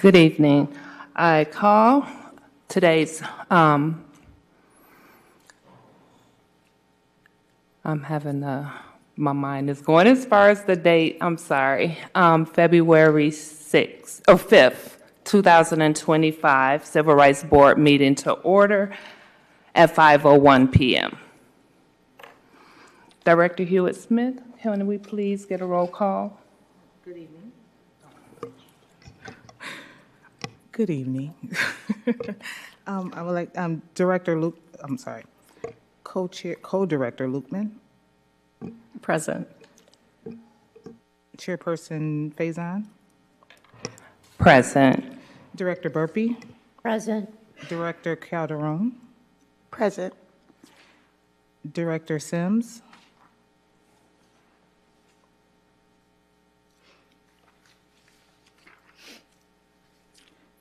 Good evening. I call today's, I'm having my mind is going as far as the date, I'm sorry, February 6th, or 5th, 2025, Civil Rights Board meeting to order at 5:01 p.m. Director Hewitt-Smith, can we please get a roll call? Good evening. Good evening. I would like Director Luke. I'm sorry, Co-Director Lukeman, Present. Chairperson Faison, Present. Director Burpee, Present. Director Calderon, Present. Director Sims,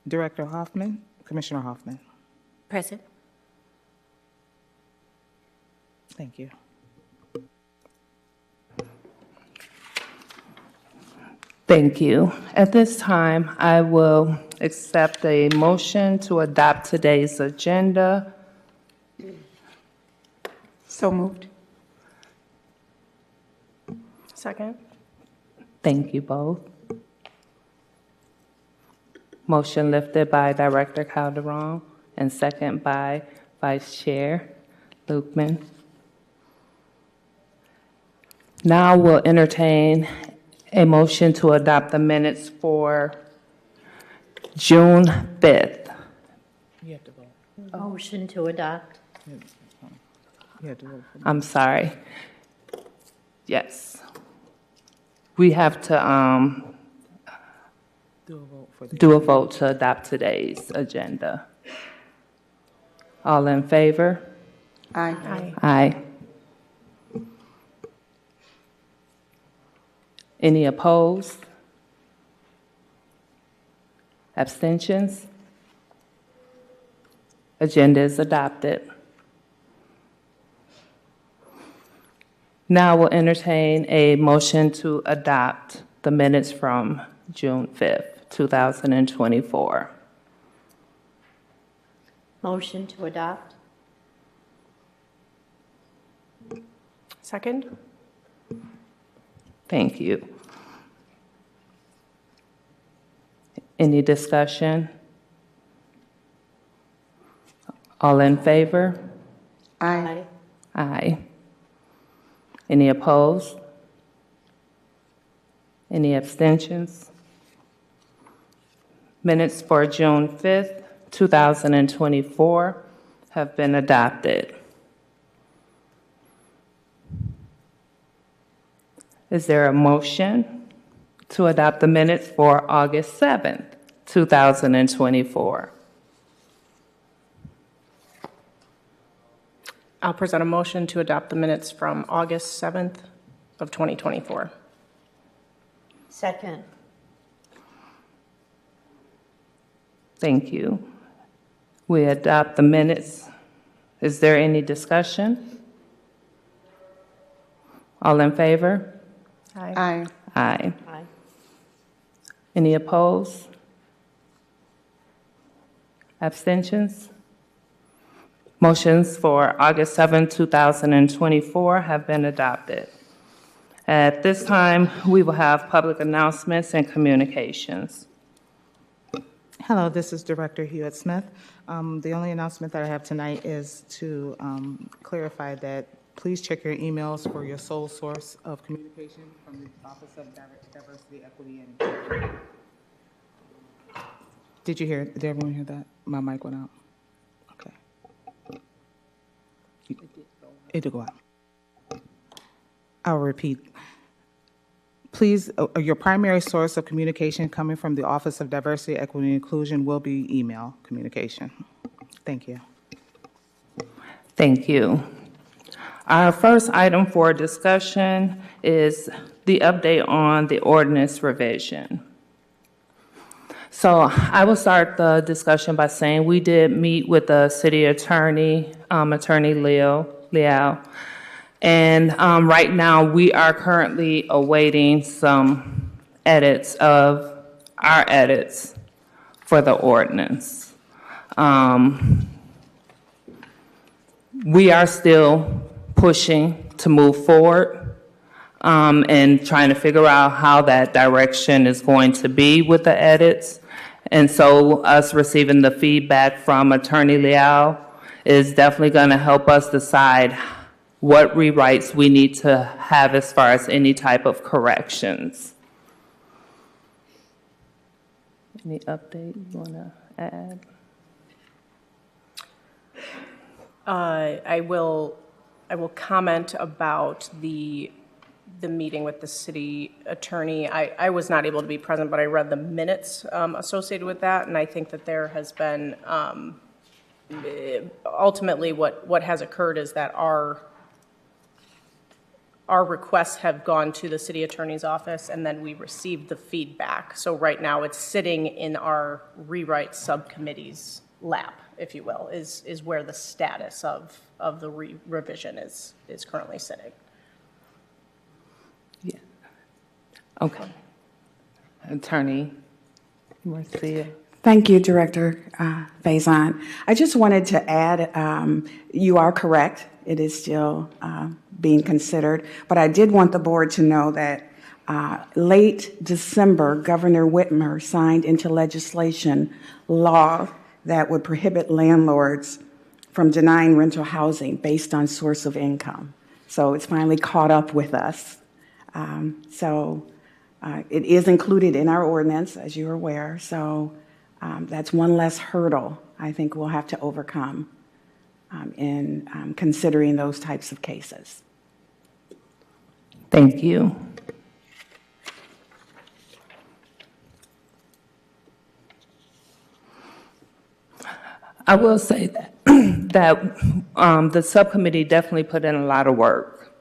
Director Hoffman, Commissioner Hoffman. Present. Thank you. Thank you. At this time, I will accept a motion to adopt today's agenda. So moved. Second. Thank you both. Motion lifted by Director Calderon and second by Vice Chair Lukeman. Now we'll entertain a motion to adopt the minutes for June 5th. You have to vote. Motion to adopt. You have to vote. I'm sorry. Yes. We have to Do a vote for the. do a vote to adopt today's agenda. All in favor? Aye. Aye. Any opposed? Abstentions? Agenda is adopted. Now we'll entertain a motion to adopt the minutes from June 5th, 2024. Motion to adopt. Second. Thank you. Any discussion? All in favor? Aye. Aye. Any opposed? Any abstentions? Minutes for June 5th, 2024 have been adopted. Is there a motion to adopt the minutes for August 7th, 2024? I'll present a motion to adopt the minutes from August 7th of 2024. Second. Thank you. We adopt the minutes. Is there any discussion? All in favor? Aye. Aye. Aye. Any opposed? Abstentions? Motions for August 7, 2024 have been adopted. At this time, we will have public announcements and communications. Hello, this is Director Hewitt-Smith. The only announcement that I have tonight is to clarify that please check your emails for your sole source of communication from the Office of Diversity, Equity, and Inclusion. Did you hear it? Did everyone hear that? My mic went out. Okay. It did go out. I'll repeat. Please, your primary source of communication coming from the Office of Diversity, Equity, and Inclusion will be email communication. Thank you. Thank you. Our first item for discussion is the update on the ordinance revision. So I will start the discussion by saying we did meet with the city attorney, Attorney Liao, and right now we are currently awaiting some edits of our edits for the ordinance. We are still pushing to move forward and trying to figure out how that direction is going to be with the edits. And so us receiving the feedback from Attorney Leal is definitely going to help us decide what rewrites we need to have as far as any type of corrections. Any update you want to add? I will comment about the meeting with the city attorney. I was not able to be present, but I read the minutes associated with that, and I think that there has been ultimately what has occurred is that our requests have gone to the city attorney's office, and then we received the feedback. So right now it's sitting in our rewrite subcommittee's lap, if you will, is where the status of the revision is currently sitting. Yeah. Okay. Attorney Marcia. Thank you, Director Faison. I just wanted to add, you are correct. It is still being considered. But I did want the board to know that late December, Governor Whitmer signed into legislation law that would prohibit landlords from denying rental housing based on source of income. So it's finally caught up with us. It is included in our ordinance, as you're aware. So that's one less hurdle I think we'll have to overcome in considering those types of cases. Thank you. I will say that the subcommittee definitely put in a lot of work,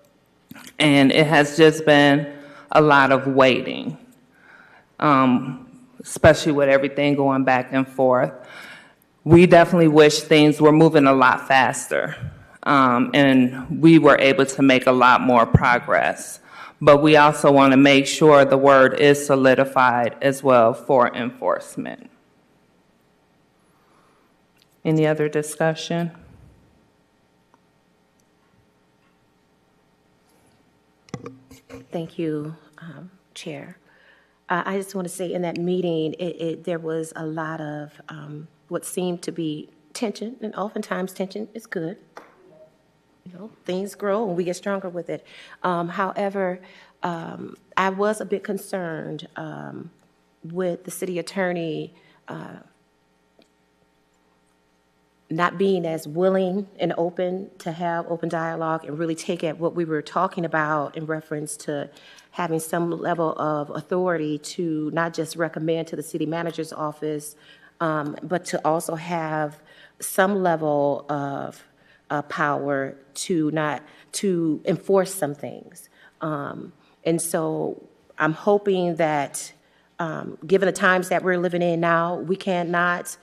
and it has just been a lot of waiting, especially with everything going back and forth. We definitely wish things were moving a lot faster, and we were able to make a lot more progress. But we also want to make sure the word is solidified as well for enforcement. Any other discussion? Thank you, Chair. I just want to say in that meeting, there was a lot of what seemed to be tension, and oftentimes tension is good. You know, things grow and we get stronger with it. However, I was a bit concerned with the city attorney not being as willing and open to have open dialogue and really take at what we were talking about in reference to having some level of authority to not just recommend to the city manager's office, but to also have some level of power to enforce some things. And so I'm hoping that given the times that we're living in now, we cannot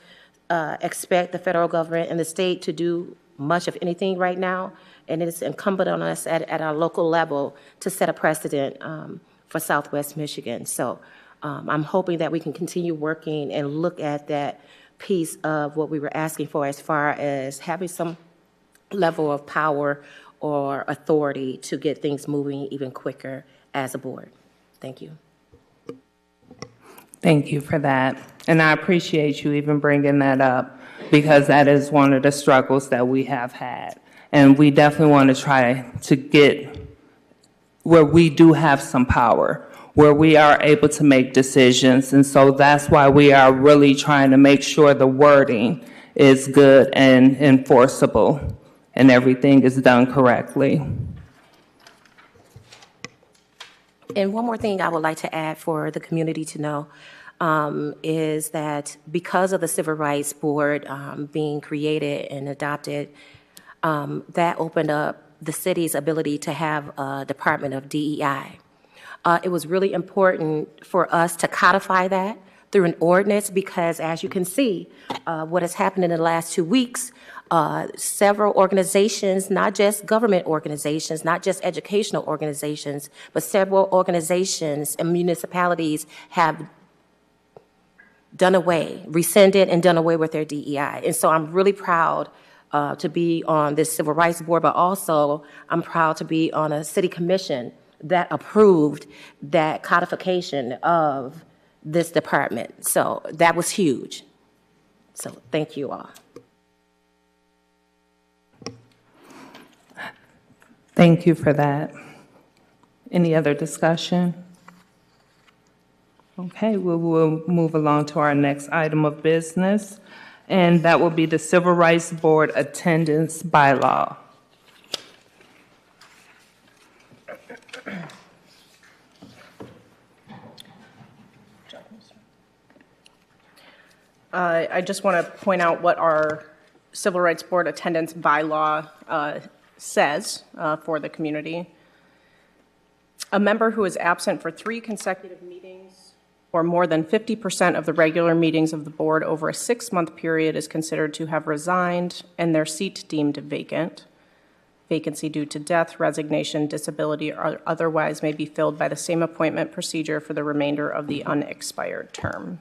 expect the federal government and the state to do much of anything right now, and it is incumbent on us at our local level to set a precedent for Southwest Michigan. So I'm hoping that we can continue working and look at that piece of what we were asking for as far as having some level of power or authority to get things moving even quicker as a board. Thank you. Thank you for that. And I appreciate you even bringing that up, because that is one of the struggles that we have had. And we definitely want to try to get where we do have some power, where we are able to make decisions. And so that's why we are really trying to make sure the wording is good and enforceable and everything is done correctly. And one more thing I would like to add for the community to know is that because of the Civil Rights Board being created and adopted, that opened up the city's ability to have a Department of DEI. It was really important for us to codify that through an ordinance because, as you can see, what has happened in the last 2 weeks, several organizations, not just government organizations, not just educational organizations, but several organizations and municipalities have done away, rescinded and done away with their DEI. And so I'm really proud to be on this Civil Rights Board, but also I'm proud to be on a city commission that approved that codification of this department. So that was huge. So thank you all. Thank you for that. Any other discussion? Okay, we will move along to our next item of business, and that will be the Civil Rights Board attendance bylaw. I just want to point out what our Civil Rights Board attendance bylaw says for the community. A member who is absent for 3 consecutive meetings or more than 50% of the regular meetings of the board over a 6-month period is considered to have resigned and their seat deemed vacant. Vacancy due to death, resignation, disability, or otherwise may be filled by the same appointment procedure for the remainder of the unexpired term.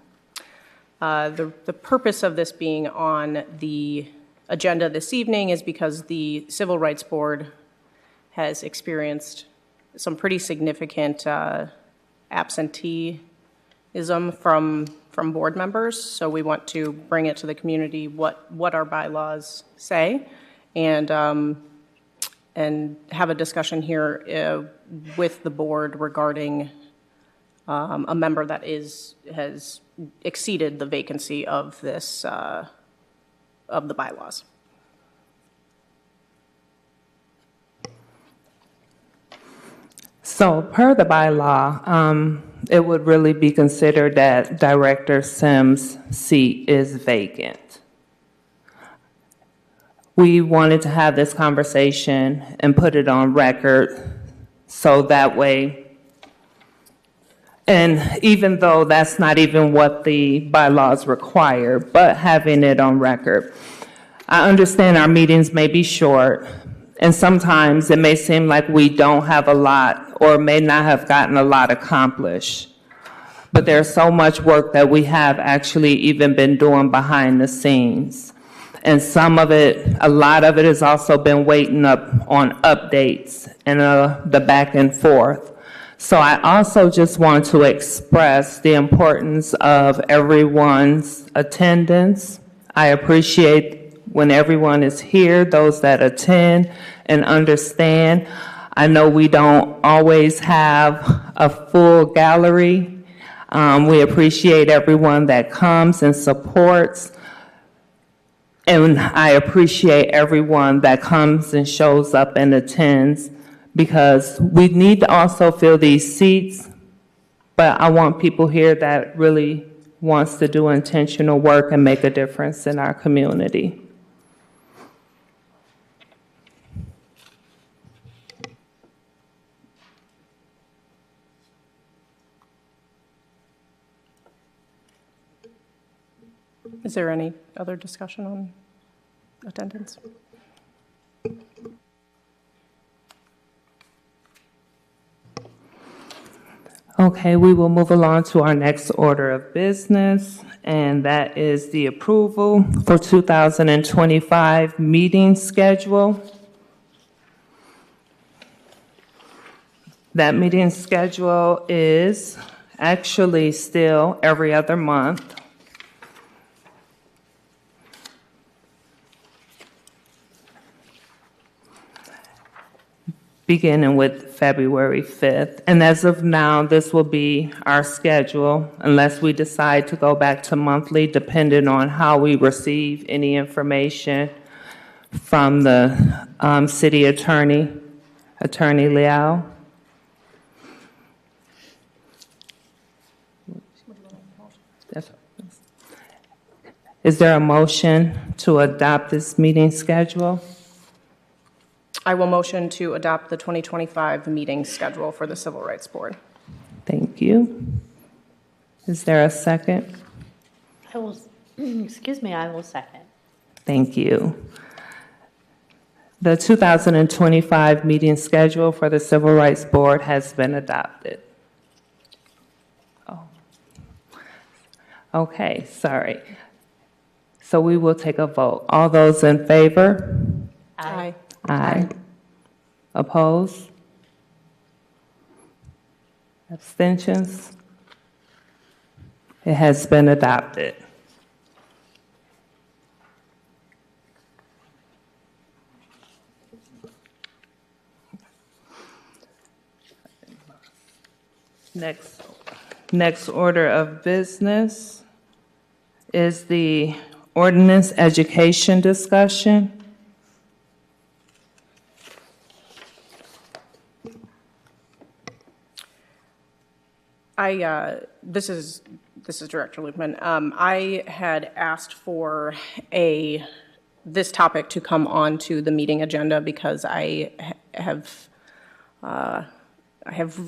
The purpose of this being on the agenda this evening is because the Civil Rights Board has experienced some pretty significant absenteeism from board members. So we want to bring it to the community what our bylaws say, and have a discussion here with the board regarding a member that has exceeded the vacancy of this of the bylaws. So per the bylaw, it would really be considered that Director Sims' seat is vacant. We wanted to have this conversation and put it on record so that way, and even though that's not even what the bylaws require, but having it on record. I understand our meetings may be short, and sometimes it may seem like we don't have a lot or may not have gotten a lot accomplished. But there's so much work that we have actually even been doing behind the scenes. And some of it, a lot of it has also been waiting up on updates and the back and forth. So I also just want to express the importance of everyone's attendance. I appreciate when everyone is here, those that attend and understand. I know we don't always have a full gallery. We appreciate everyone that comes and supports. And I appreciate everyone that comes and shows up and attends, because we need to also fill these seats, but I want people here that really wants to do intentional work and make a difference in our community. Is there any other discussion on attendance? Okay, we will move along to our next order of business, and that is the approval for 2025 meeting schedule. That meeting schedule is actually still every other month. Beginning with February 5th. And as of now, this will be our schedule unless we decide to go back to monthly, depending on how we receive any information from the city attorney, Attorney Liao. Is there a motion to adopt this meeting schedule? I will motion to adopt the 2025 meeting schedule for the Civil Rights Board. Thank you. Is there a second? I will, excuse me, I will second. Thank you. The 2025 meeting schedule for the Civil Rights Board has been adopted. Oh. Okay, sorry. So we will take a vote. All those in favor? Aye. Aye. Opposed? Abstentions? It has been adopted. Next order of business is the ordinance education discussion. This is Director Lukeman. I had asked for this topic to come on to the meeting agenda because I have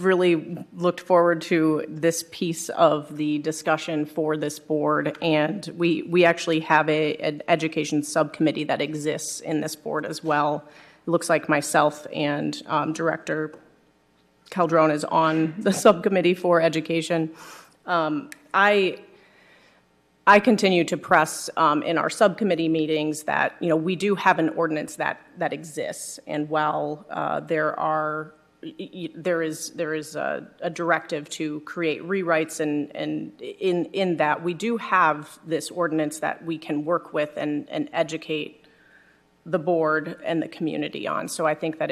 really looked forward to this piece of the discussion for this board, and we actually have an education subcommittee that exists in this board as well. It looks like myself and Director Calderon is on the subcommittee for education. I continue to press in our subcommittee meetings that we do have an ordinance that exists, and while there is a directive to create rewrites, and in that we do have this ordinance that we can work with and educate the board and the community on. So I think that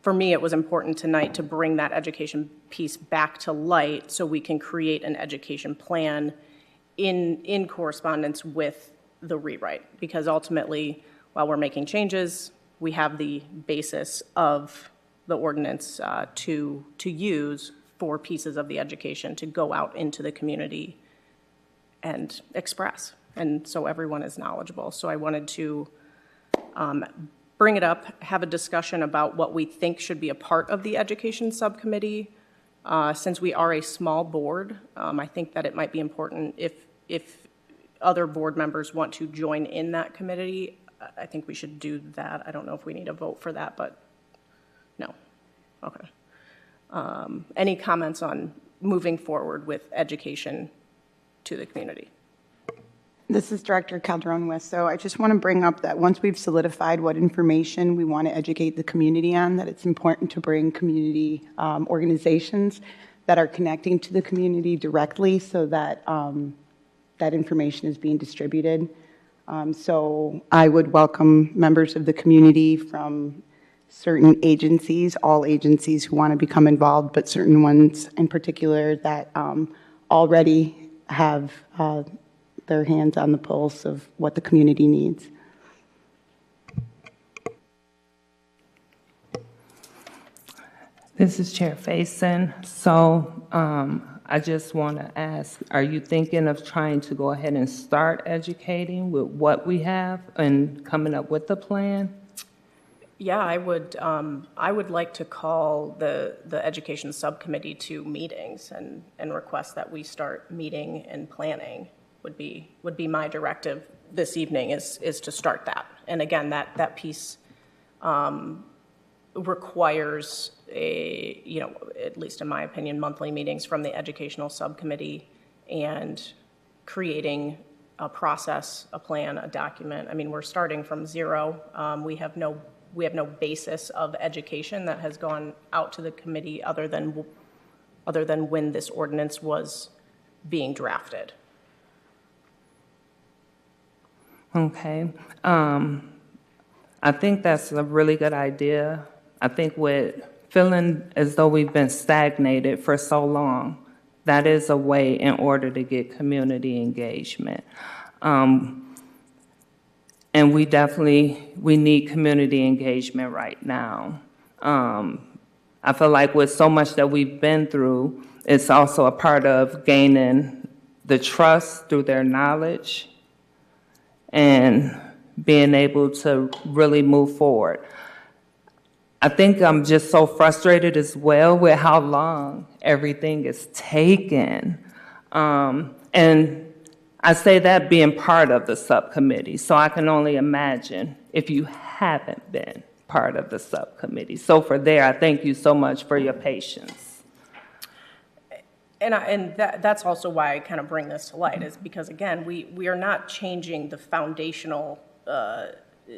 for me, it was important tonight to bring that education piece back to light so we can create an education plan in correspondence with the rewrite. Because ultimately, while we're making changes, we have the basis of the ordinance to use for pieces of the education to go out into the community and express. And so everyone is knowledgeable. So I wanted to bring it up, have a discussion about what we think should be a part of the education subcommittee. Since we are a small board, I think that it might be important if other board members want to join in that committee, I think we should do that. I don't know if we need a vote for that, but no. Okay. Any comments on moving forward with education to the community? This is Director Calderon West. So I just want to bring up that once we've solidified what information we want to educate the community on, that it's important to bring community organizations that are connecting to the community directly so that that information is being distributed. So I would welcome members of the community from certain agencies, all agencies who want to become involved, but certain ones in particular that already have their hands on the pulse of what the community needs. This is Chair Faison. So I just want to ask, are you thinking of trying to go ahead and start educating with what we have and coming up with a plan? Yeah, I would like to call the education subcommittee to meetings and request that we start meeting and planning. Would be my directive this evening is to start that. And again, that piece requires at least in my opinion, monthly meetings from the educational subcommittee and creating a process, a plan, a document. I mean, we're starting from zero. We have no basis of education that has gone out to the committee other than when this ordinance was being drafted. Okay. I think that's a really good idea. I think with feeling as though we've been stagnated for so long, that is a way in order to get community engagement. And we need community engagement right now. I feel like with so much that we've been through, it's also a part of gaining the trust through their knowledge and being able to really move forward. I think I'm just so frustrated as well with how long everything is taking. And I say that being part of the subcommittee, so I can only imagine if you haven't been part of the subcommittee. So for there, I thank you so much for your patience. And that's also why I kind of bring this to light, is because, again, we are not changing the foundational,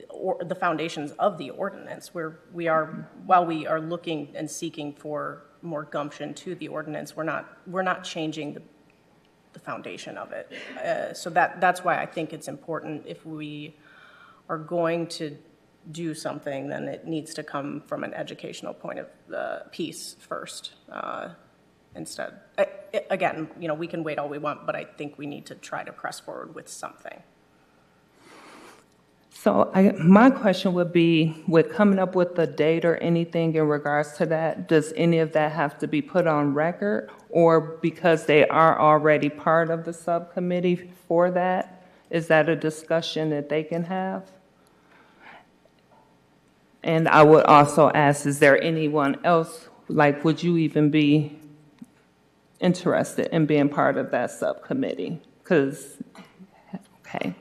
or the foundations of the ordinance. While we are looking and seeking for more gumption to the ordinance, we're not changing the foundation of it. So that's why I think it's important, if we are going to do something, then it needs to come from an educational point of piece first. Instead, again, we can wait all we want, but I think we need to try to press forward with something. So my question would be, with coming up with the date or anything in regards to that, does any of that have to be put on record? Or because they are already part of the subcommittee for that, is that a discussion that they can have? And I would also ask, is there anyone else, would you even be interested in being part of that subcommittee? Because, okay.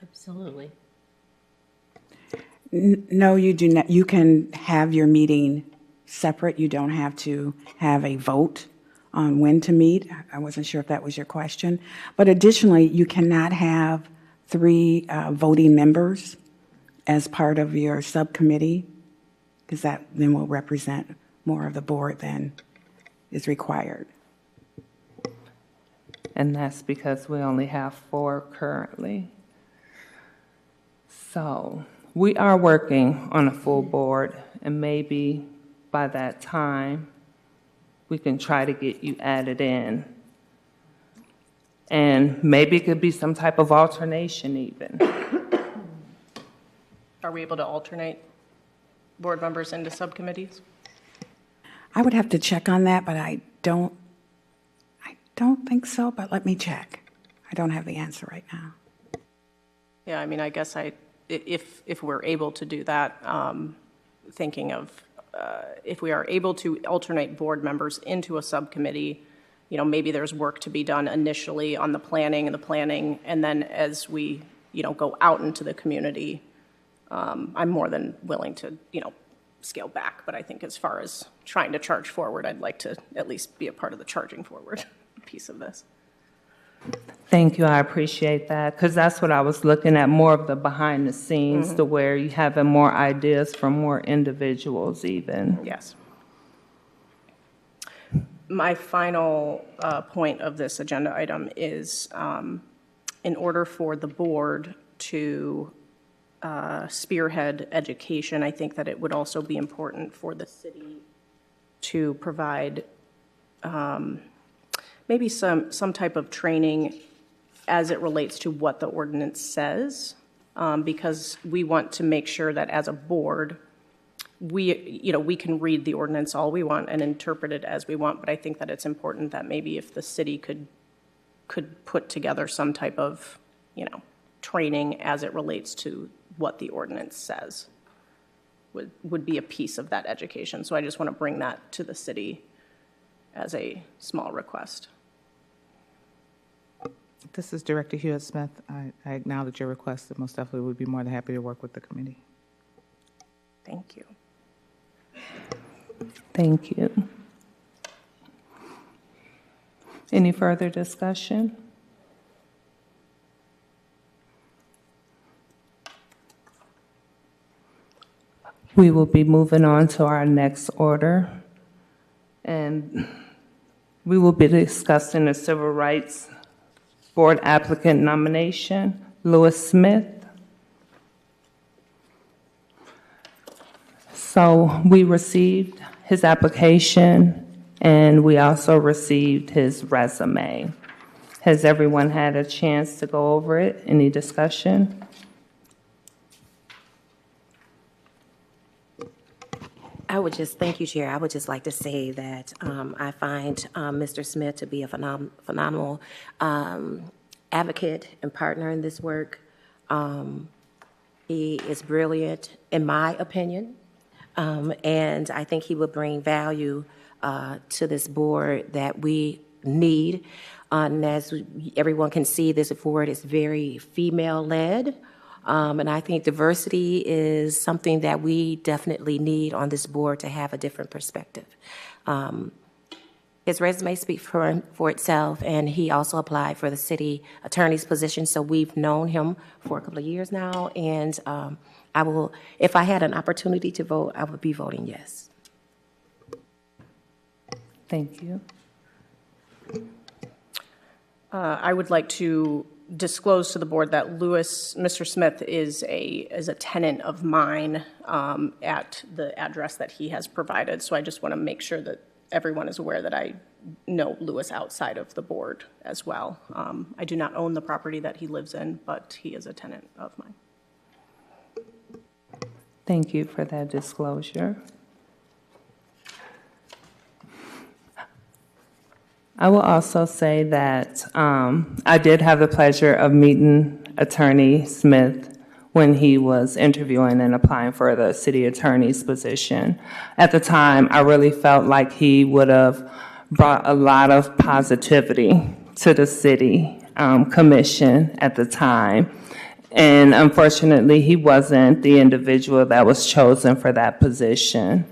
Absolutely. No, you do not. You can have your meeting separate. You don't have to have a vote on when to meet. I wasn't sure if that was your question. But additionally, you cannot have 3 voting members as part of your subcommittee, because that then will represent more of the board than is required. And that's because we only have 4 currently. So we are working on a full board, and maybe by that time, we can try to get you added in. And maybe it could be some type of alternation even. Are we able to alternate board members into subcommittees? I would have to check on that, but I don't think so, but let me check. I don't have the answer right now. Yeah, I mean, I guess if we're able to do that, thinking of if we are able to alternate board members into a subcommittee, maybe there's work to be done initially on the planning, and then as we, go out into the community, I'm more than willing to, scale back. But I think as far as trying to charge forward, I'd like to at least be a part of the charging forward piece of this. Thank you, I appreciate that, because that's what I was looking at, more of the behind the scenes, to where you having more ideas from more individuals even. Yes. My final point of this agenda item is, in order for the board to spearhead education, I think that it would also be important for the city to provide maybe some type of training as it relates to what the ordinance says, because we want to make sure that as a board, we can read the ordinance all we want and interpret it as we want, but I think that it's important that maybe if the city could put together some type of, training as it relates to what the ordinance says, would be a piece of that education. So I just want to bring that to the city as a small request. This is Director Hewitt-Smith. I acknowledge your request, and most definitely would be more than happy to work with the committee. Thank you. Thank you. Any further discussion? We will be moving on to our next order, and we will be discussing the Civil Rights Board applicant nomination, Lewis Smith. So we received his application, and we also received his resume. Has everyone had a chance to go over it? Any discussion? Thank you, Chair. I would just like to say that I find Mr. Smith to be a phenomenal advocate and partner in this work. He is brilliant, in my opinion, and I think he will bring value to this board that we need. And as everyone can see, this board is very female-led. And I think diversity is something that we definitely need on this board to have a different perspective. His resume speaks for itself, and he also applied for the city attorney's position, so we've known him for a couple of years now, and I will, if I had an opportunity to vote, I would be voting yes. Thank you. I would like to disclose to the board that Mr. Smith is a tenant of mine at the address that he has provided. So I just want to make sure that everyone is aware that I know Lewis outside of the board as well. I do not own the property that he lives in, but he is a tenant of mine. Thank you for that disclosure. I will also say that I did have the pleasure of meeting Attorney Smith when he was interviewing and applying for the city attorney's position. At the time, I really felt like he would have brought a lot of positivity to the city commission at the time. And unfortunately, he wasn't the individual that was chosen for that position.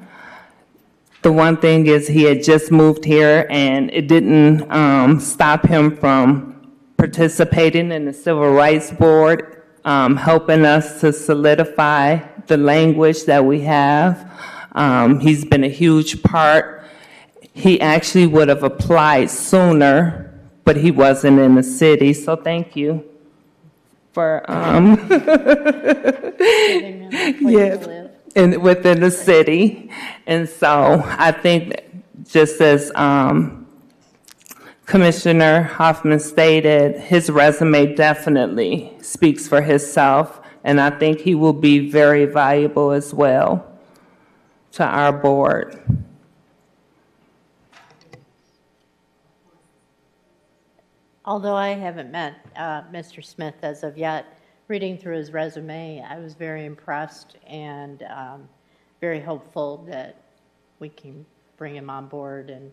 The one thing is he had just moved here, and it didn't stop him from participating in the Civil Rights Board, helping us to solidify the language that we have. He's been a huge part. He actually would have applied sooner, but he wasn't in the city, so thank you for yes. Within the city. And so I think just as Commissioner Hoffman stated, his resume definitely speaks for himself, and I think he will be very valuable as well to our board. Although I haven't met Mr. Smith as of yet, reading through his resume, I was very impressed and very hopeful that we can bring him on board and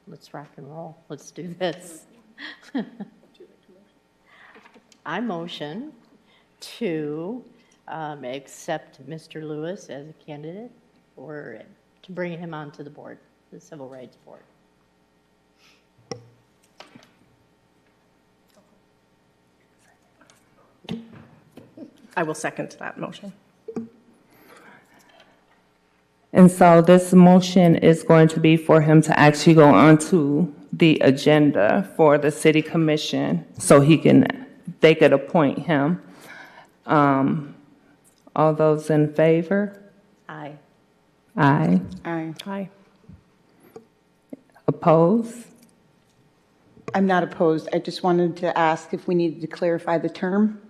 let's rock and roll. Let's do this. I motion to accept Mr. Lewis as a candidate or to bring him onto the board, the Civil Rights Board. I will second that motion. And so this motion is going to be for him to actually go onto the agenda for the city commission so they could appoint him. All those in favor? Aye. Aye. Aye. Aye. Oppose? I'm not opposed. I just wanted to ask if we needed to clarify the term,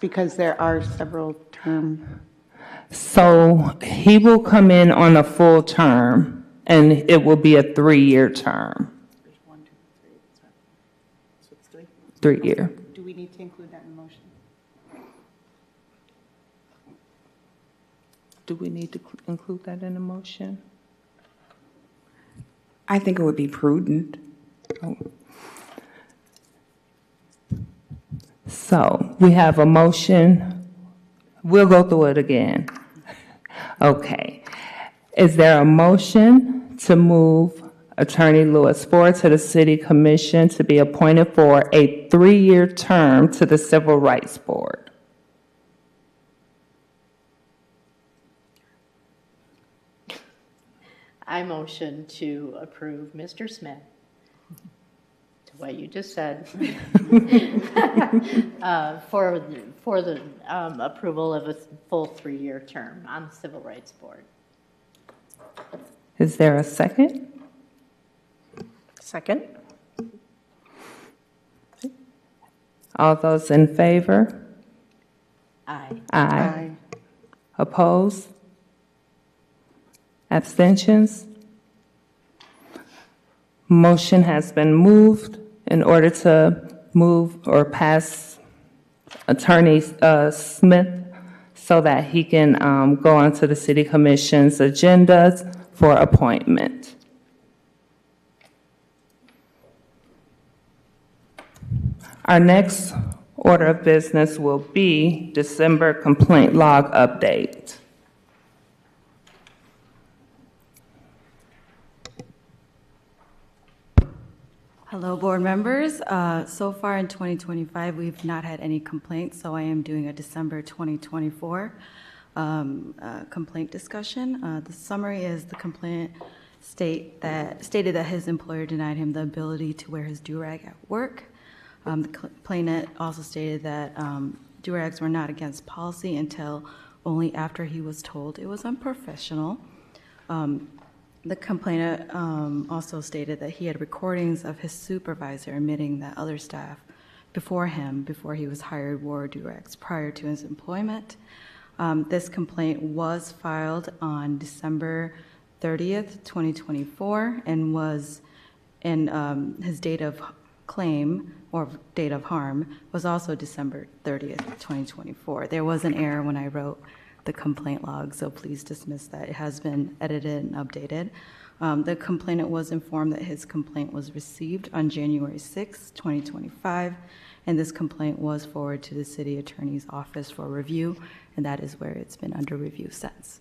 because there are several terms. So he will come in on a full term, and it will be a 3-year term. 3-year. Do we need to include that in the motion? Do we need to include that in the motion? I think it would be prudent. Oh. So we have a motion. We'll go through it again. Okay. Is there a motion to move Attorney Lewis Ford to the City Commission to be appointed for a 3-year term to the Civil Rights Board? I motion to approve Mr. Smith, to what you just said, for the approval of a full 3-year term on the Civil Rights Board. Is there a second? Second. All those in favor? Aye. Aye. Opposed? Abstentions? Motion has been moved in order to move or pass Attorney Smith so that he can go onto the City Commission's agendas for appointment. Our next order of business will be December complaint log update. Hello, board members. So far in 2025, we've not had any complaints, so I am doing a December 2024 complaint discussion. The summary is the complainant stated that his employer denied him the ability to wear his do-rag at work. The complainant also stated that do-rags were not against policy until only after he was told it was unprofessional. The complainant also stated that he had recordings of his supervisor admitting that other staff before he was hired, wore do-rags prior to his employment. This complaint was filed on December 30th, 2024, and his date of claim or date of harm was also December 30th, 2024. There was an error when I wrote the complaint log, so please dismiss that. It has been edited and updated. The complainant was informed that his complaint was received on January 6, 2025, and this complaint was forwarded to the city attorney's office for review, and that is where it's been under review since.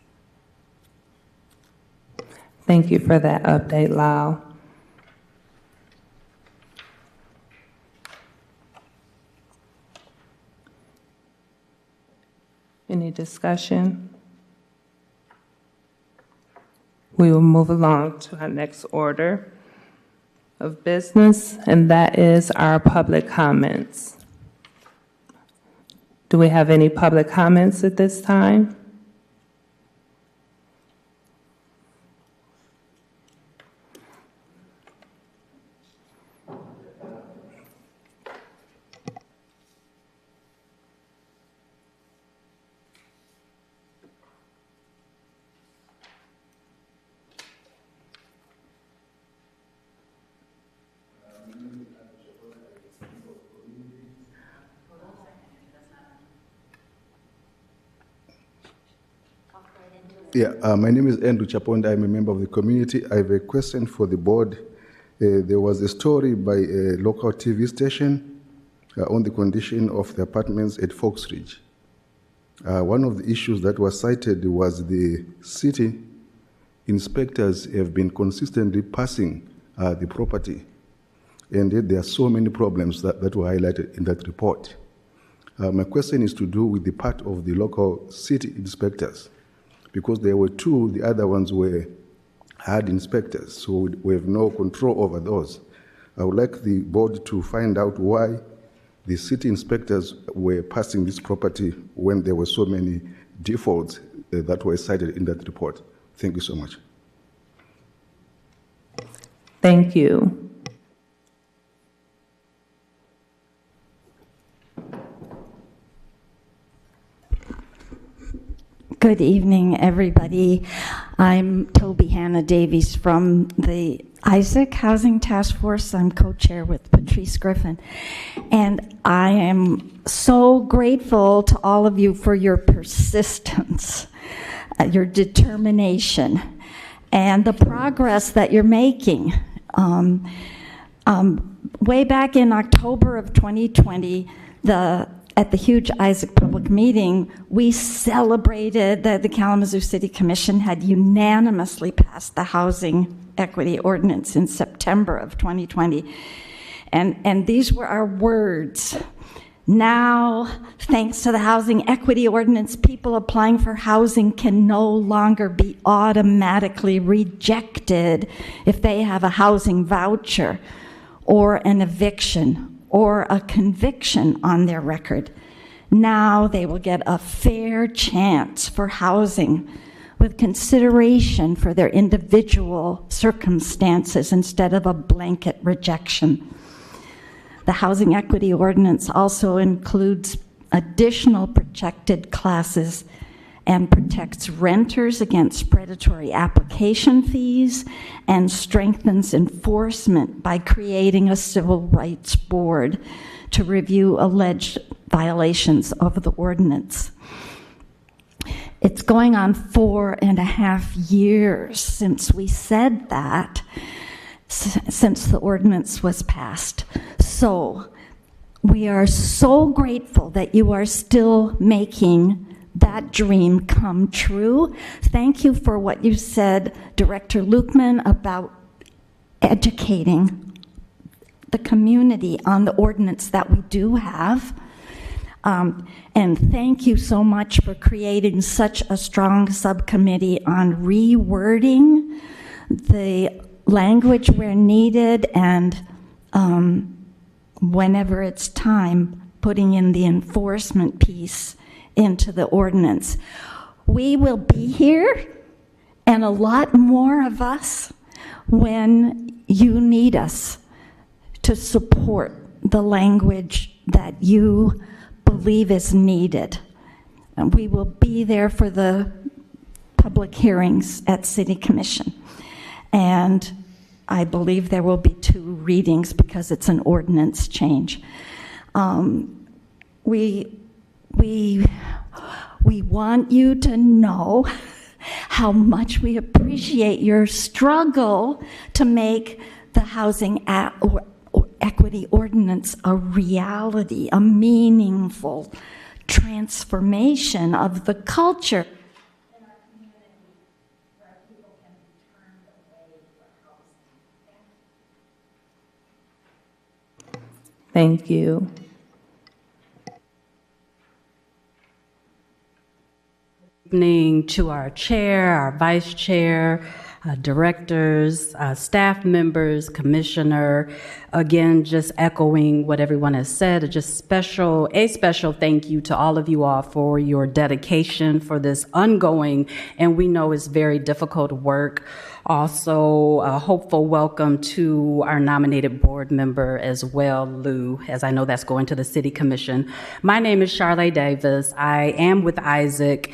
Thank you for that update, Lyle. Any discussion? We will move along to our next order of business, and that is our public comments. Do we have any public comments at this time? Yeah, my name is Andrew Chaponda. I'm a member of the community. I have a question for the board. There was a story by a local TV station on the condition of the apartments at Fox Ridge. One of the issues that was cited was the city inspectors have been consistently passing the property, and yet there are so many problems that were highlighted in that report. My question is to do with the part of the local city inspectors, because there were two, the other ones had inspectors, so we have no control over those. I would like the board to find out why the city inspectors were passing this property when there were so many defaults that were cited in that report. Thank you so much. Thank you. Good evening, everybody. I'm Toby Hannah Davies from the Isaac Housing Task Force. I'm co-chair with Patrice Griffin. And I am so grateful to all of you for your persistence, your determination, and the progress that you're making. Way back in October of 2020, at the huge Isaac public meeting, we celebrated that the Kalamazoo City Commission had unanimously passed the Housing Equity Ordinance in September of 2020. And these were our words. Now, thanks to the Housing Equity Ordinance, people applying for housing can no longer be automatically rejected if they have a housing voucher or an eviction or a conviction on their record. Now they will get a fair chance for housing with consideration for their individual circumstances instead of a blanket rejection. The Housing Equity Ordinance also includes additional protected classes and protects renters against predatory application fees and strengthens enforcement by creating a civil rights board to review alleged violations of the ordinance. It's going on 4.5 years since we said that, since the ordinance was passed. So we are so grateful that you are still making that dream come true. Thank you for what you said, Director Lukeman, about educating the community on the ordinance that we do have. And thank you so much for creating such a strong subcommittee on rewording the language where needed and whenever it's time, putting in the enforcement piece into the ordinance. We will be here, and a lot more of us, when you need us to support the language that you believe is needed. And we will be there for the public hearings at City Commission. And I believe there will be 2 readings because it's an ordinance change. We want you to know how much we appreciate your struggle to make the housing equity ordinance a reality, a meaningful transformation of the culture. Thank you. Evening to our chair, our vice chair, directors, staff members, commissioner. Again, just echoing what everyone has said, a special thank you to all of you all for your dedication for this ongoing, and we know it's very difficult work. Also, a hopeful welcome to our nominated board member as well, Lou, as I know that's going to the City Commission. My name is Charlotte Davis. I am with Isaac.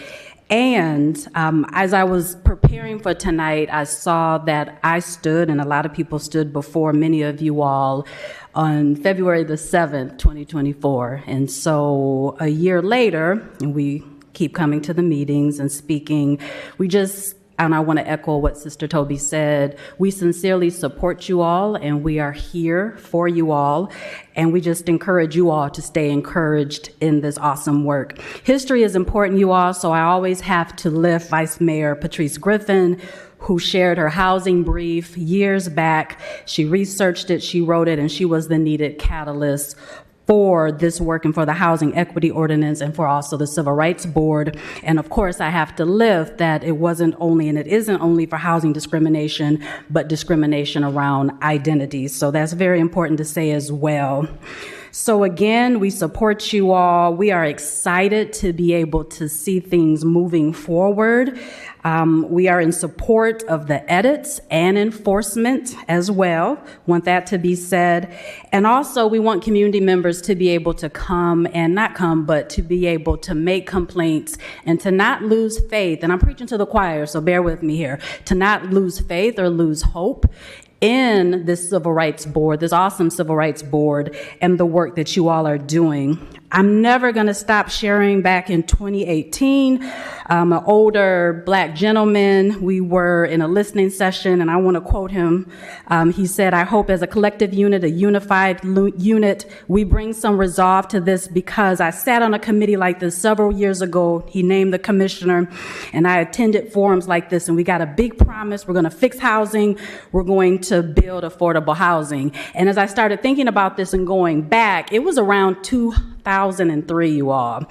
And as I was preparing for tonight, I saw that I stood, and a lot of people stood before many of you all on February the 7th, 2024. And so a year later, and we keep coming to the meetings and speaking, and I want to echo what Sister Toby said. We sincerely support you all, and we are here for you all. And we just encourage you all to stay encouraged in this awesome work. History is important, you all, so I always have to lift Vice Mayor Patrice Griffin, who shared her housing brief years back. She researched it, she wrote it, and she was the needed catalyst for this work and for the Housing Equity Ordinance and for also the Civil Rights Board. And of course, I have to lift that it wasn't only, and it isn't only for housing discrimination, but discrimination around identities. So that's very important to say as well. So again, we support you all. We are excited to be able to see things moving forward. We are in support of the edits and enforcement as well. Want that to be said. And also we want community members to be able to come and not come, but to be able to make complaints and to not lose faith. And I'm preaching to the choir, so bear with me here. To not lose faith or lose hope in this Civil Rights Board, this awesome Civil Rights Board, and the work that you all are doing. I'm never going to stop sharing. Back in 2018, an older Black gentleman, we were in a listening session, and I want to quote him. He said, "I hope as a collective unit, a unified unit, we bring some resolve to this, because I sat on a committee like this several years ago." He named the commissioner, and I attended forums like this, and we got a big promise. We're going to fix housing. We're going to build affordable housing. And as I started thinking about this and going back, it was around 2003, you all.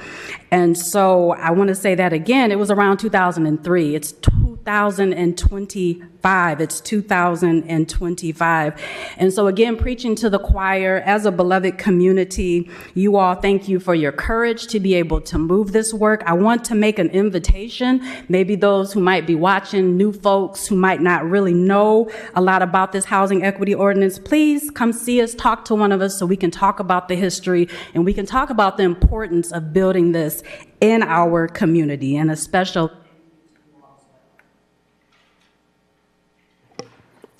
And so I want to say that again, it was around 2003. It's 2025. It's 2025. And so again, preaching to the choir, as a beloved community, you all, thank you for your courage to be able to move this work. I want to make an invitation, maybe those who might be watching, new folks who might not really know a lot about this housing equity ordinance. Please come see us, talk to one of us so we can talk about the history and we can talk about the importance of building this in our community. And a special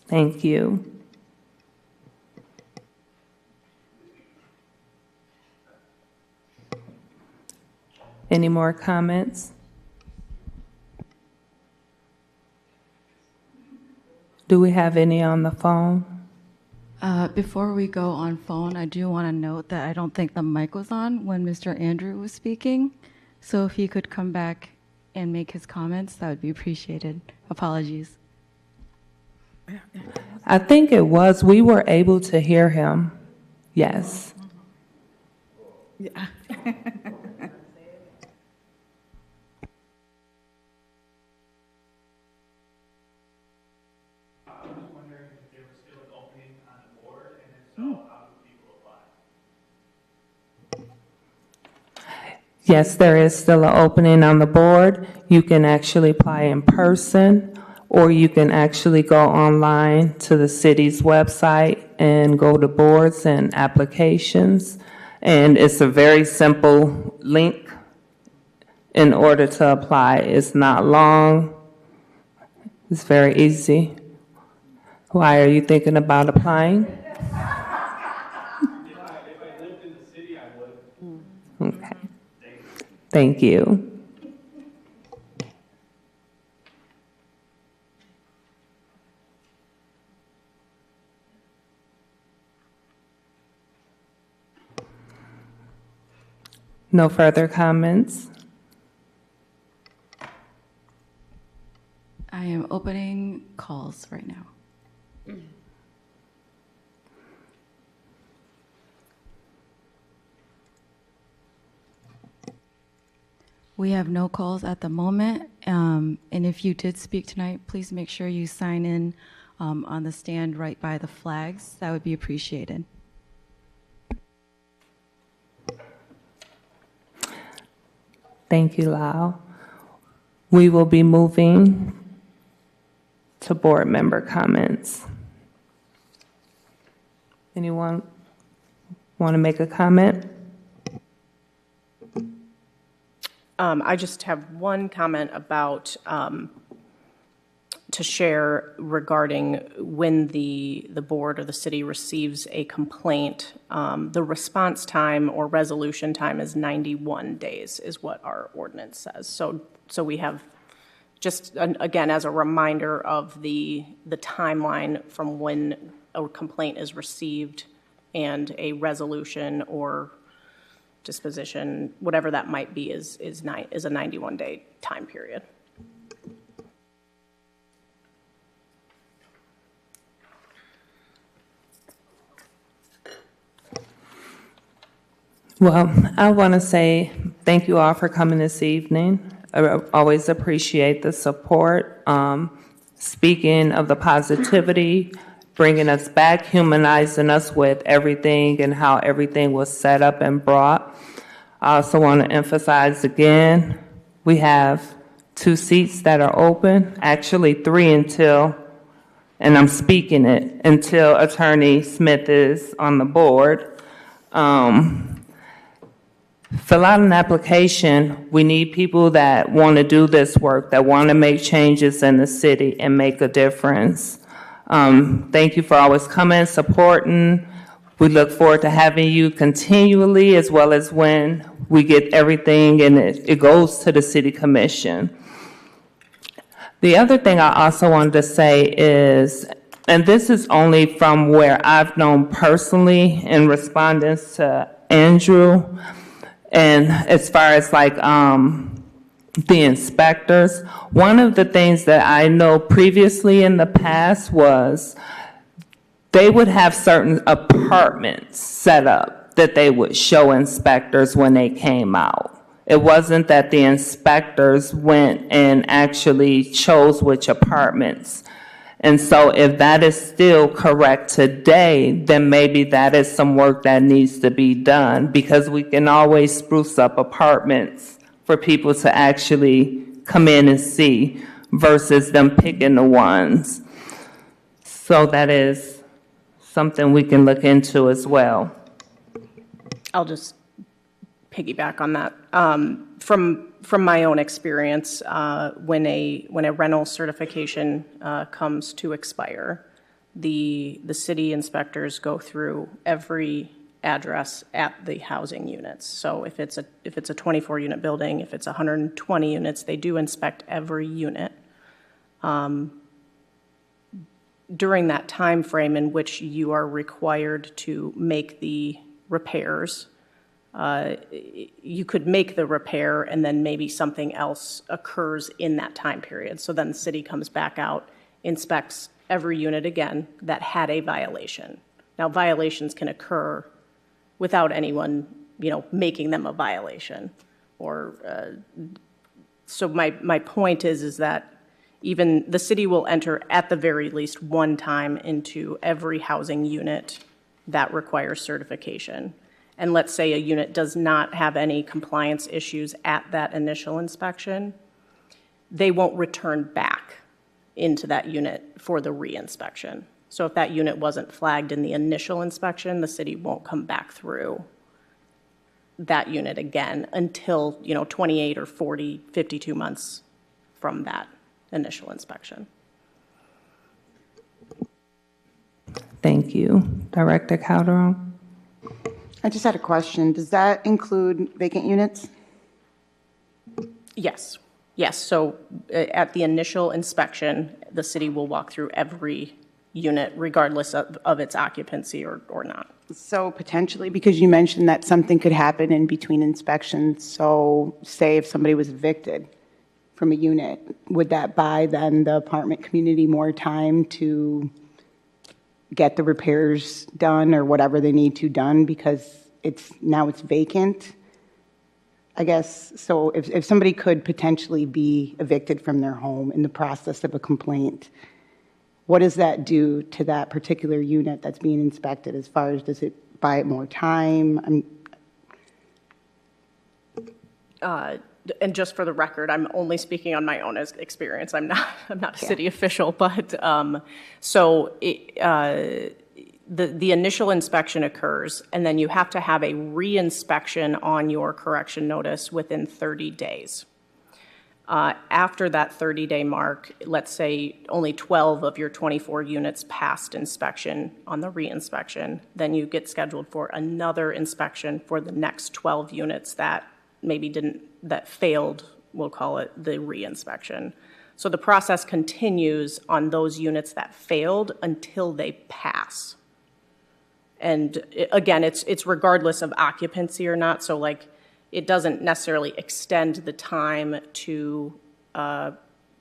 thank you. Any more comments? Do we have any on the phone? Before we go on phone, I do want to note that I don't think the mic was on when Mr. Andrew was speaking. So if he could come back and make his comments, that would be appreciated. Apologies. I think it was. We were able to hear him. Yes. Yeah. Yes, there is still an opening on the board. You can actually apply in person, or you can actually go online to the city's website and go to boards and applications. And it's a very simple link in order to apply. It's not long. It's very easy. Why are you thinking about applying? Okay. Thank you. No further comments? I am opening calls right now. We have no calls at the moment, and if you did speak tonight, please make sure you sign in on the stand right by the flags. That would be appreciated. Thank you, Lau. We will be moving to board member comments. Anyone want to make a comment? I just have one comment about to share regarding when the board or the city receives a complaint. The response time or resolution time is 91 days is what our ordinance says. So we have just, again, as a reminder of the timeline from when a complaint is received and a resolution or disposition, whatever that might be, is a 91-day time period. Well, I want to say thank you all for coming this evening. I always appreciate the support. Speaking of the positivity, bringing us back, humanizing us with everything and how everything was set up and brought. I also want to emphasize again, we have 2 seats that are open, actually 3 until, and I'm speaking it, until Attorney Smith is on the board. Fill out an application. We need people that want to do this work, that want to make changes in the city and make a difference. Thank you for always coming, supporting. We look forward to having you continually, as well as when we get everything and it goes to the city commission. The other thing I also wanted to say is, and this is only from where I've known personally in respondents to Andrew, and as far as like the inspectors, one of the things that I know previously in the past was they would have certain apartments set up that they would show inspectors when they came out. It wasn't that the inspectors went and actually chose which apartments. And so if that is still correct today, then maybe that is some work that needs to be done, because we can always spruce up apartments for people to actually come in and see versus them picking the ones. So that is something we can look into as well. I'll just piggyback on that. From my own experience, when a rental certification comes to expire, the city inspectors go through every address at the housing units. So if it's a 24-unit building, if it's 120 units, they do inspect every unit. During that time frame in which you are required to make the repairs, you could make the repair and then maybe something else occurs in that time period. So then the city comes back out, inspects every unit again that had a violation. Now, violations can occur without anyone, making them a violation. So my point is that even the city will enter at the very least one time into every housing unit that requires certification. And let's say a unit does not have any compliance issues at that initial inspection, they won't return back into that unit for the re-inspection. So if that unit wasn't flagged in the initial inspection, the city won't come back through that unit again until, 28 or 40, 52 months from that initial inspection. Thank you. Director Calderon? I just had a question. Does that include vacant units? Yes. So at the initial inspection, the city will walk through every unit regardless of its occupancy or not. So potentially, because you mentioned that something could happen in between inspections, so say if somebody was evicted from a unit, would that buy then the apartment community more time to get the repairs done or whatever they need to done because now it's vacant? I guess, so if somebody could potentially be evicted from their home in the process of a complaint, what does that do to that particular unit that's being inspected as far as does it buy it more time? And just for the record, I'm only speaking on my own experience. I'm not a city official, but the initial inspection occurs, and then you have to have a re-inspection on your correction notice within 30 days. After that 30-day mark, let's say only 12 of your 24 units passed inspection on the re-inspection, then you get scheduled for another inspection for the next 12 units that that failed, we'll call it the re-inspection. So the process continues on those units that failed until they pass. And again, it's regardless of occupancy or not, so it doesn't necessarily extend the time to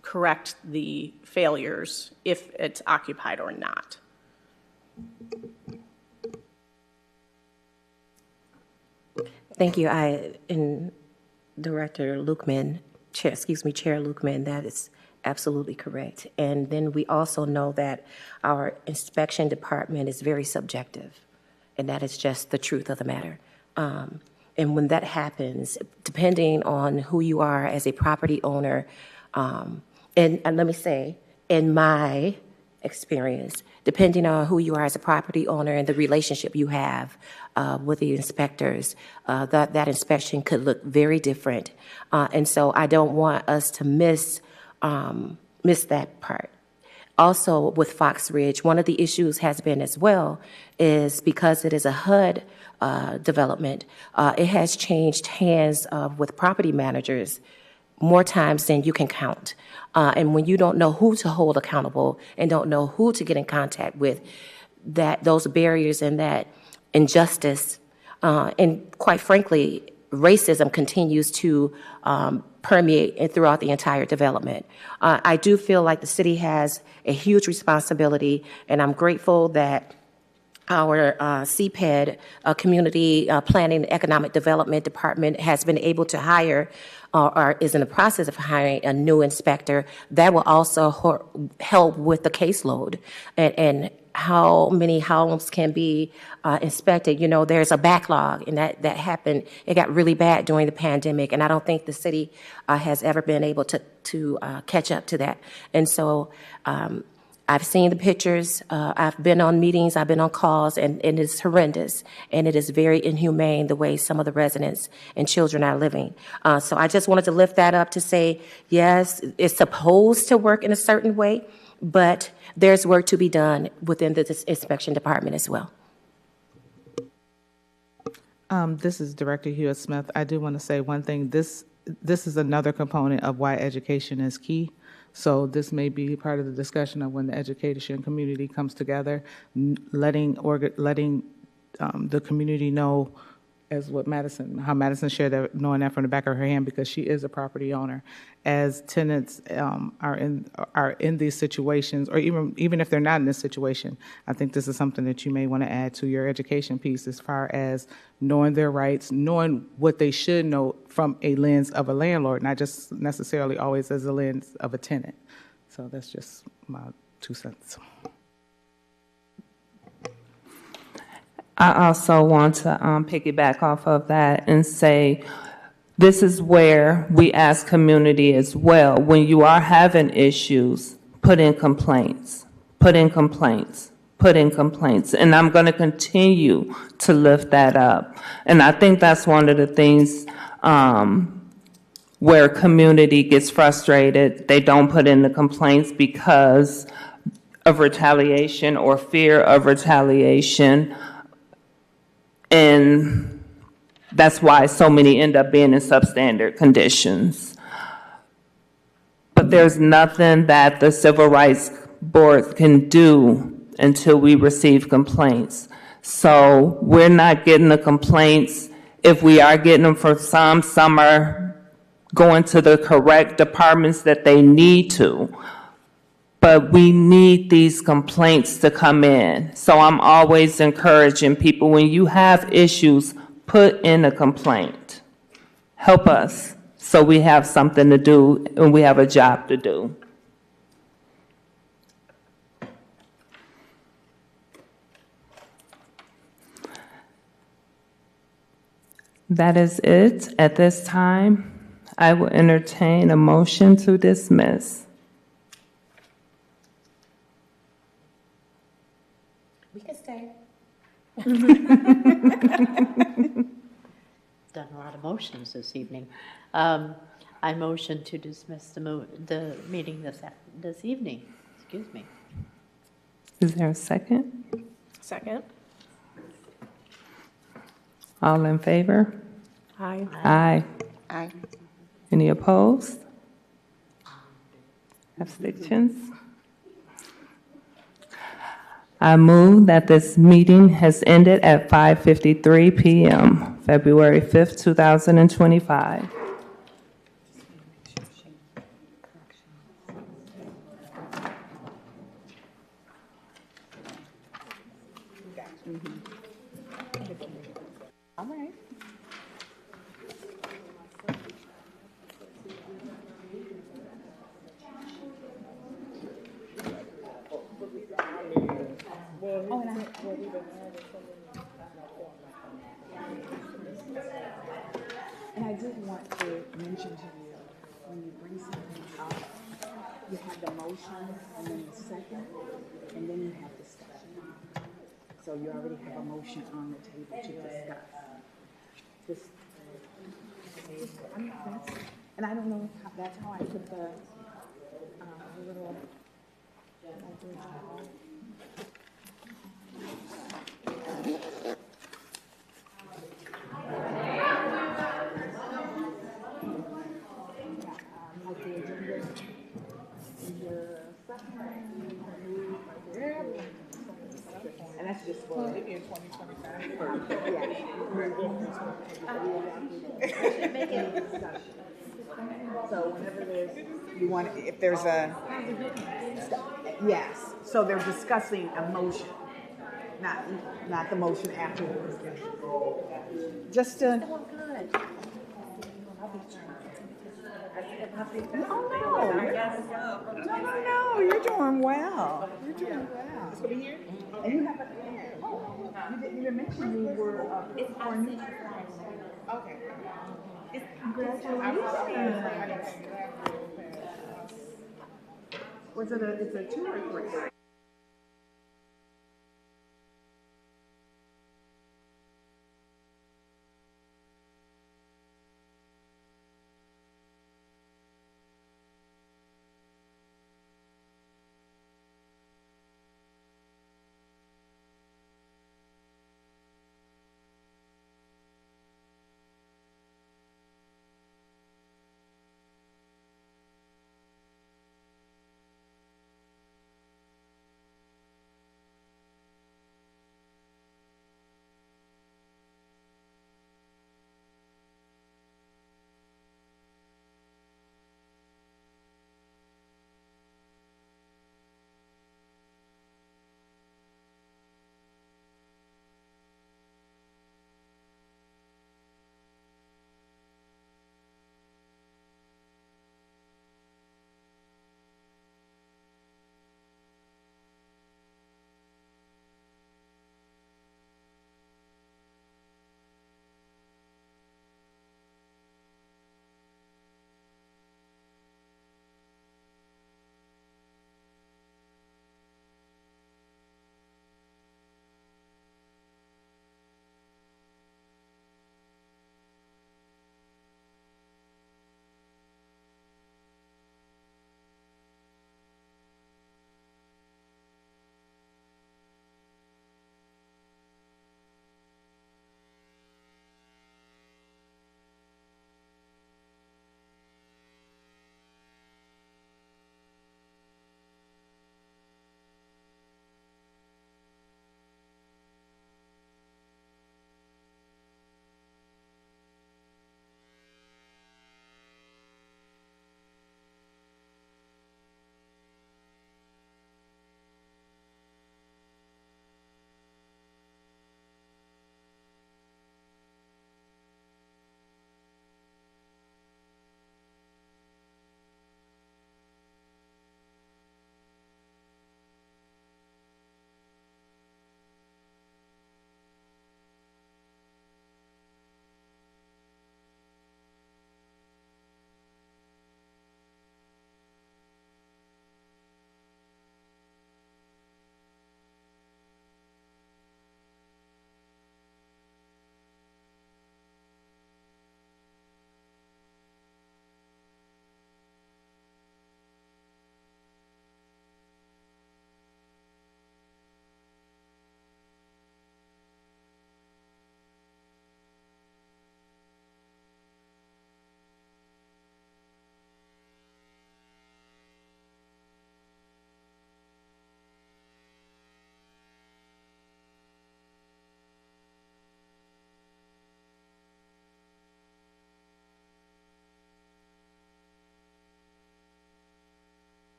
correct the failures if it's occupied or not. Thank you. And Director Lukeman, Chair Lukeman, that is absolutely correct. And then we also know that our inspection department is very subjective, and that is just the truth of the matter. And when that happens, depending on who you are as a property owner, and let me say, in my experience, depending on who you are as a property owner and the relationship you have with the inspectors, that inspection could look very different. And so I don't want us to miss that part. Also, with Fox Ridge, one of the issues has been as well is because it is a HUD development, it has changed hands with property managers more times than you can count. And when you don't know who to hold accountable and don't know who to get in contact with, those barriers and that injustice, and quite frankly, racism continues to permeate throughout the entire development. I do feel like the city has a huge responsibility, and I'm grateful that our CPED, Community Planning and Economic Development Department, has been able to hire or is in the process of hiring a new inspector that will also help with the caseload and how many homes can be inspected. You know, there's a backlog, and that happened. It got really bad during the pandemic, and I don't think the city has ever been able to catch up to that. And so I've seen the pictures, I've been on meetings, I've been on calls, and it's horrendous, and it is very inhumane the way some of the residents and children are living. So I just wanted to lift that up to say, yes, it's supposed to work in a certain way, but there's work to be done within the inspection department as well. This is Director Hewitt-Smith. I do want to say one thing. This is another component of why education is key. So this may be part of the discussion of when the education community comes together, letting the community know as what how Madison shared that, knowing that from the back of her hand, because she is a property owner. As tenants are in these situations, or even if they're not in this situation, I think this is something that you may want to add to your education piece as far as knowing their rights, knowing what they should know from a lens of a landlord, not just necessarily always as a lens of a tenant. So that's just my 2 cents. I also want to piggyback off of that and say, this is where we ask community as well. When you are having issues, put in complaints, put in complaints, put in complaints. And I'm going to continue to lift that up. And I think that's one of the things where community gets frustrated. They don't put in the complaints because of retaliation or fear of retaliation. And that's why so many end up being in substandard conditions. But there's nothing that the Civil Rights Board can do until we receive complaints. So we're not getting the complaints. If we are getting them for some are going to the correct departments that they need to. But we need these complaints to come in. So I'm always encouraging people, when you have issues, put in a complaint. Help us so we have something to do and we have a job to do. That is it. At this time, I will entertain a motion to dismiss. We can stay. Done a lot of motions this evening. I motion to dismiss the meeting this evening. Excuse me. Is there a second? Second. All in favor? Aye. Aye. Aye. Any opposed? Abstentions? I move that this meeting has ended at 5:53 p.m., February 5th, 2025. All right. And I did want to mention to you, when you bring something up, you have the motion and then the second, and then you have discussion. So you already have a motion on the table to discuss. And I don't know if that's how I put the little. And that's just for maybe in 2025. So whenever you want, if there's yes. So they're discussing a motion, not the motion after the discussion. Just to. No, you're doing well. You're doing well. It's gonna be here? And you have you didn't even mention you were for a new. Okay. Congratulations. Was it it's a 2 or 3?